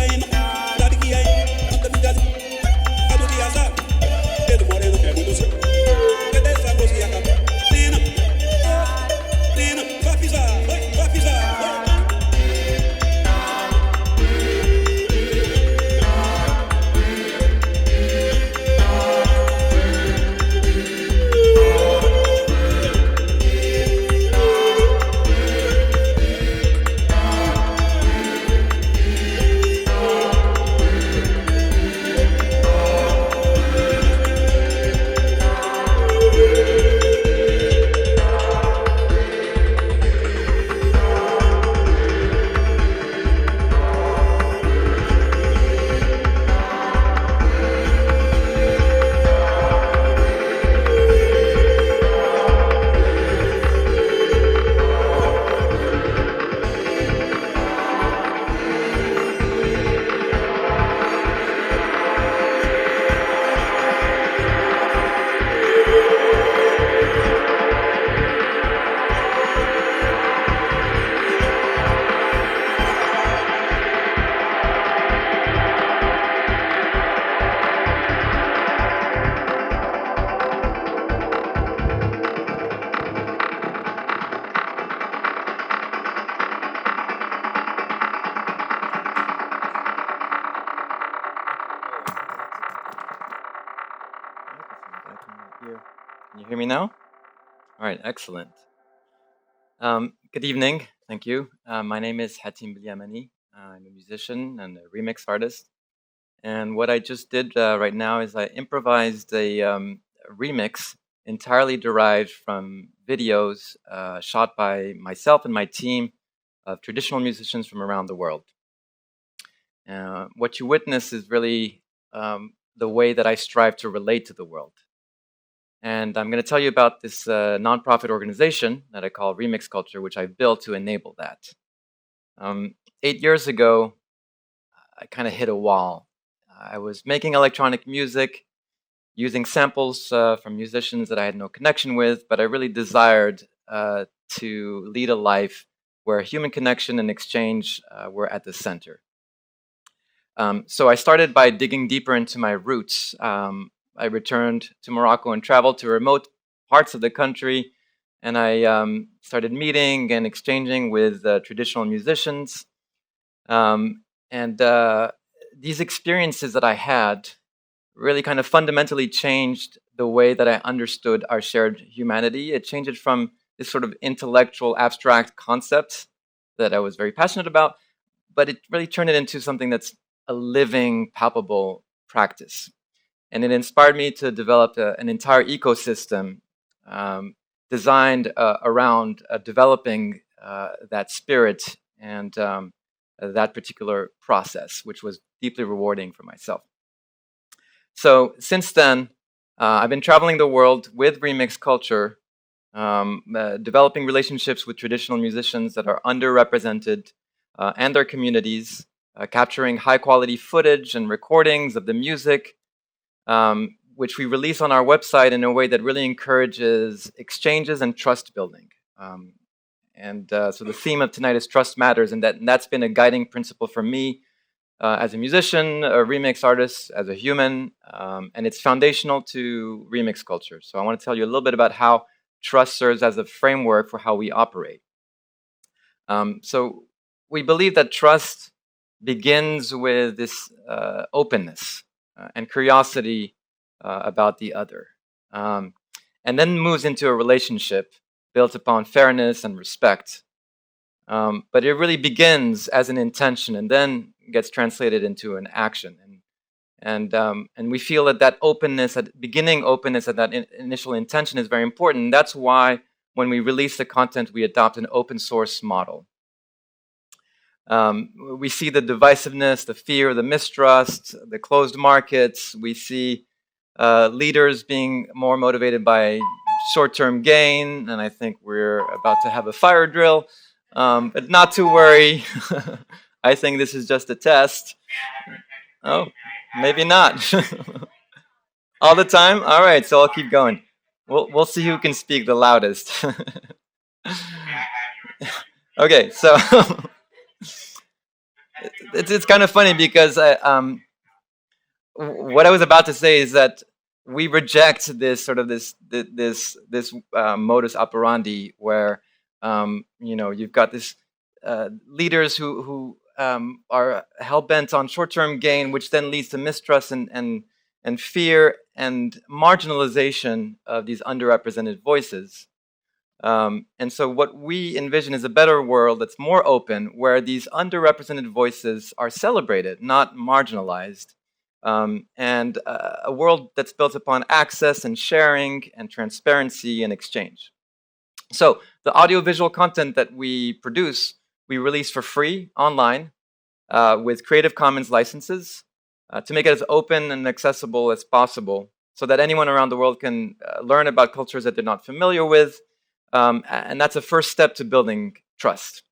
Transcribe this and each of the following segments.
Aí Can you hear me now? All right, excellent. Good evening. Thank you. My name is Hatim Belyamani. I'm a musician and a remix artist. And what I just did right now is I improvised a remix entirely derived from videos shot by myself and my team of traditional musicians from around the world. What you witness is really the way that I strive to relate to the world. And I'm going to tell you about this nonprofit organization that I call Remix Culture, which I built to enable that. 8 years ago, I kind of hit a wall. I was making electronic music using samples from musicians that I had no connection with, but I really desired to lead a life where human connection and exchange were at the center. So I started by digging deeper into my roots. I returned to Morocco and traveled to remote parts of the country, and I started meeting and exchanging with traditional musicians. And these experiences that I had really kind of fundamentally changed the way that I understood our shared humanity. It changed it from this sort of intellectual, abstract concept that I was very passionate about, but it really turned it into something that's a living, palpable practice. And it inspired me to develop an entire ecosystem designed around developing that spirit and that particular process, which was deeply rewarding for myself. So since then, I've been traveling the world with Remix Culture, developing relationships with traditional musicians that are underrepresented and their communities, capturing high-quality footage and recordings of the music, which we release on our website in a way that really encourages exchanges and trust building. So the theme of tonight is Trust Matters, and that's been a guiding principle for me as a musician, a remix artist, as a human, and it's foundational to remix culture. So I want to tell you a little bit about how trust serves as a framework for how we operate. So we believe that trust begins with this openness and curiosity about the other, and then moves into a relationship built upon fairness and respect. But it really begins as an intention and then gets translated into an action. And we feel that openness, that beginning openness, and that initial intention is very important. And that's why when we release the content, we adopt an open source model. We see the divisiveness, the fear, the mistrust, the closed markets. We see leaders being more motivated by short-term gain, and I think we're about to have a fire drill, but not to worry. I think this is just a test. Oh, maybe not. All the time? All right, so I'll keep going. We'll see who can speak the loudest. Okay, so it's kind of funny because what I was about to say is that we reject this sort of this modus operandi where you've got this leaders who are hell bent on short term gain, which then leads to mistrust and fear and marginalization of these underrepresented voices. And so what we envision is a better world that's more open, where these underrepresented voices are celebrated, not marginalized, and a world that's built upon access and sharing and transparency and exchange. So the audiovisual content that we produce, we release for free online with Creative Commons licenses to make it as open and accessible as possible so that anyone around the world can learn about cultures that they're not familiar with. And that's a first step to building trust.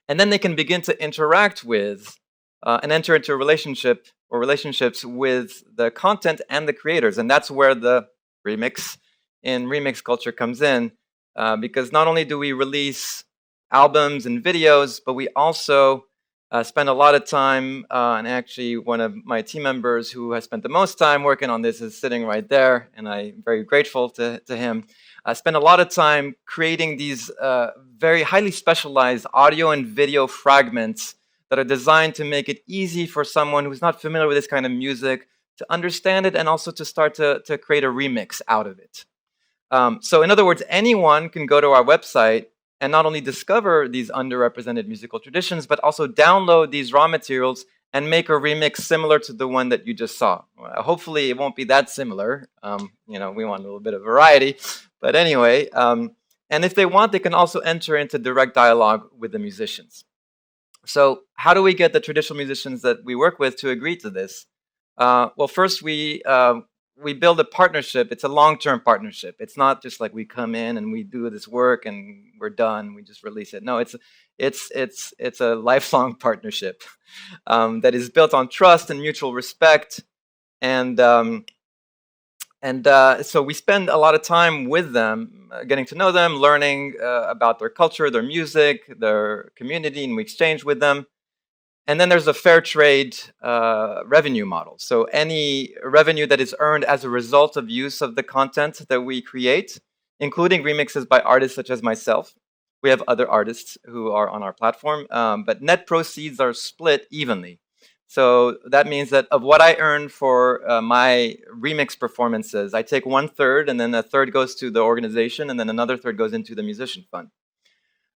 And then they can begin to interact with and enter into a relationship or relationships with the content and the creators. And that's where the remix in remix culture comes in, because not only do we release albums and videos, but we also spend a lot of time, and actually one of my team members who has spent the most time working on this is sitting right there, and I'm very grateful to him. I spend a lot of time creating these very highly specialized audio and video fragments that are designed to make it easy for someone who's not familiar with this kind of music to understand it and also to start to create a remix out of it. So in other words, anyone can go to our website and not only discover these underrepresented musical traditions, but also download these raw materials and make a remix similar to the one that you just saw. Hopefully it won't be that similar. We want a little bit of variety. But anyway, and if they want, they can also enter into direct dialogue with the musicians. So how do we get the traditional musicians that we work with to agree to this? Well, first we build a partnership. It's a long-term partnership. It's not just like we come in and we do this work and we're done. We just release it. No, it's a lifelong partnership that is built on trust and mutual respect. And so we spend a lot of time with them, getting to know them, learning about their culture, their music, their community, and we exchange with them. And then there's a fair trade revenue model. So any revenue that is earned as a result of use of the content that we create, including remixes by artists such as myself. We have other artists who are on our platform, but net proceeds are split evenly. So that means that of what I earn for my remix performances, I take 1/3, and then a third goes to the organization, and then another third goes into the musician fund.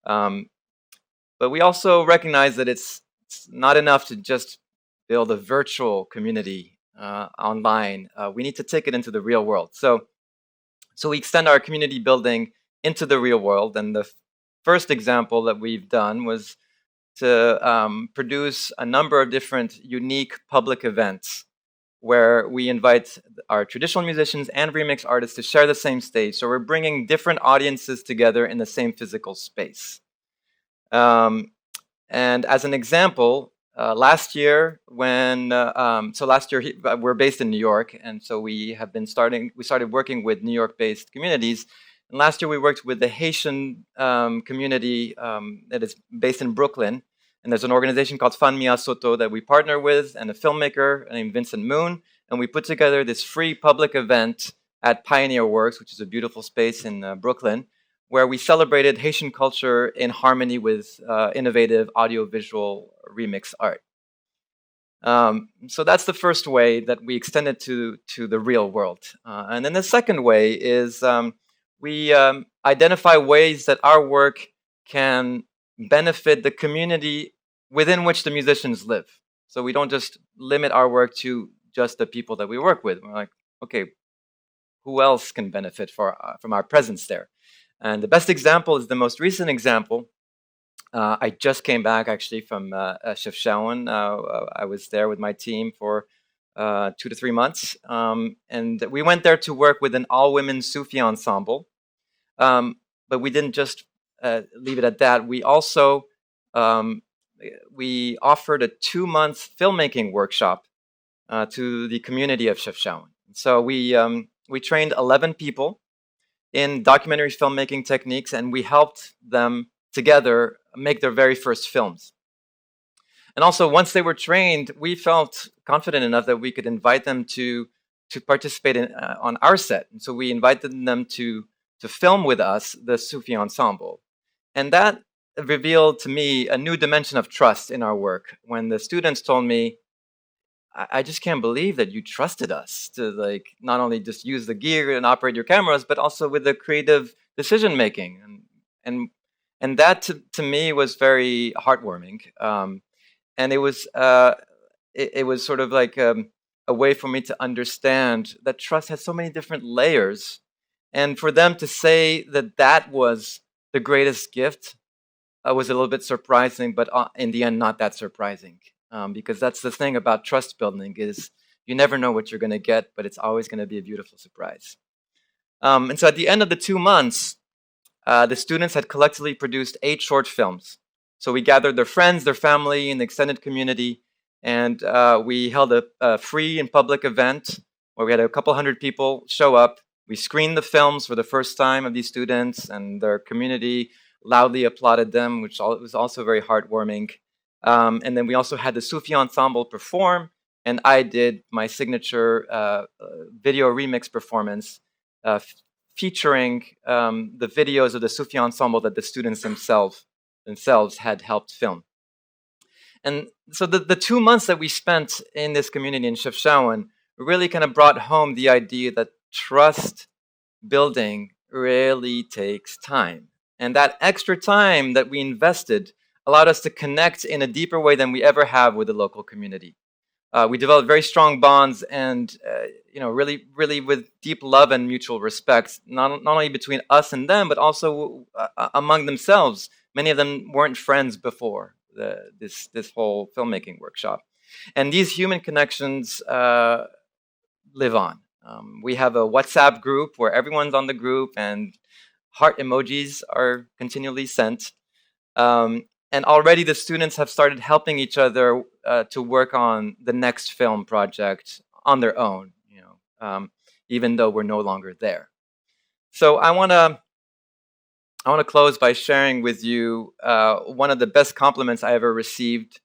But we also recognize that it's not enough to just build a virtual community online. We need to take it into the real world. So we extend our community building into the real world. And the first example that we've done was to produce a number of different unique public events where we invite our traditional musicians and remix artists to share the same stage. So we're bringing different audiences together in the same physical space. And as an example, last year we're based in New York, and so we started working with New York-based communities. And last year we worked with the Haitian community that is based in Brooklyn. And there's an organization called Fan Mia Soto that we partner with, and a filmmaker named Vincent Moon. And we put together this free public event at Pioneer Works, which is a beautiful space in Brooklyn, where we celebrated Haitian culture in harmony with innovative audiovisual remix art. So that's the first way that we extend it to the real world. And then the second way is we identify ways that our work can benefit the community within which the musicians live. So we don't just limit our work to just the people that we work with. We're like, okay, who else can benefit from our presence there? And the best example is the most recent example. I just came back actually from Chefchaouen. I was there with my team for 2 to 3 months. And we went there to work with an all-women Sufi ensemble. But we didn't just leave it at that. We also we offered a 2-month filmmaking workshop to the community of Chefchaouen. So we trained 11 people in documentary filmmaking techniques, and we helped them together make their very first films. And also, once they were trained, we felt confident enough that we could invite them to participate on our set. And so we invited them to film with us, the Sufi ensemble. And that revealed to me a new dimension of trust in our work. When the students told me, I just can't believe that you trusted us to not only just use the gear and operate your cameras, but also with the creative decision making. And that to me was very heartwarming. And it was sort of like a way for me to understand that trust has so many different layers. And for them to say that was the greatest gift was a little bit surprising, but in the end, not that surprising. Because that's the thing about trust building is you never know what you're going to get, but it's always going to be a beautiful surprise. And so at the end of the 2 months, the students had collectively produced 8 short films. So we gathered their friends, their family, and the extended community, and we held a free and public event where we had a couple hundred people show up. We screened the films for the first time of these students, and their community loudly applauded them, which was also very heartwarming. And then we also had the Sufi ensemble perform, and I did my signature video remix performance featuring the videos of the Sufi ensemble that the students themselves had helped film. And so the 2 months that we spent in this community in Chefchaouen really kind of brought home the idea that trust building really takes time. And that extra time that we invested allowed us to connect in a deeper way than we ever have with the local community. We developed very strong bonds and, really, really with deep love and mutual respect, not only between us and them, but also among themselves. Many of them weren't friends before this whole filmmaking workshop. And these human connections live on. We have a WhatsApp group where everyone's on the group and heart emojis are continually sent. And already the students have started helping each other to work on the next film project on their own, even though we're no longer there. So I want to close by sharing with you one of the best compliments I ever received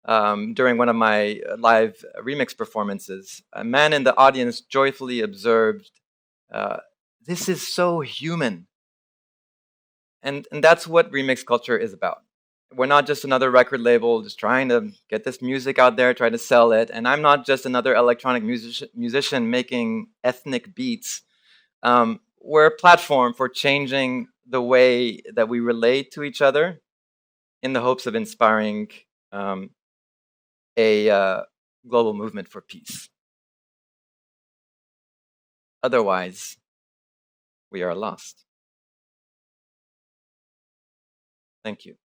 during one of my live remix performances. A man in the audience joyfully observed, uh, "This is so human." And that's what remix culture is about. We're not just another record label just trying to get this music out there, trying to sell it. And I'm not just another electronic musician making ethnic beats. We're a platform for changing the way that we relate to each other in the hopes of inspiring um, a global movement for peace. Otherwise, we are lost. Thank you.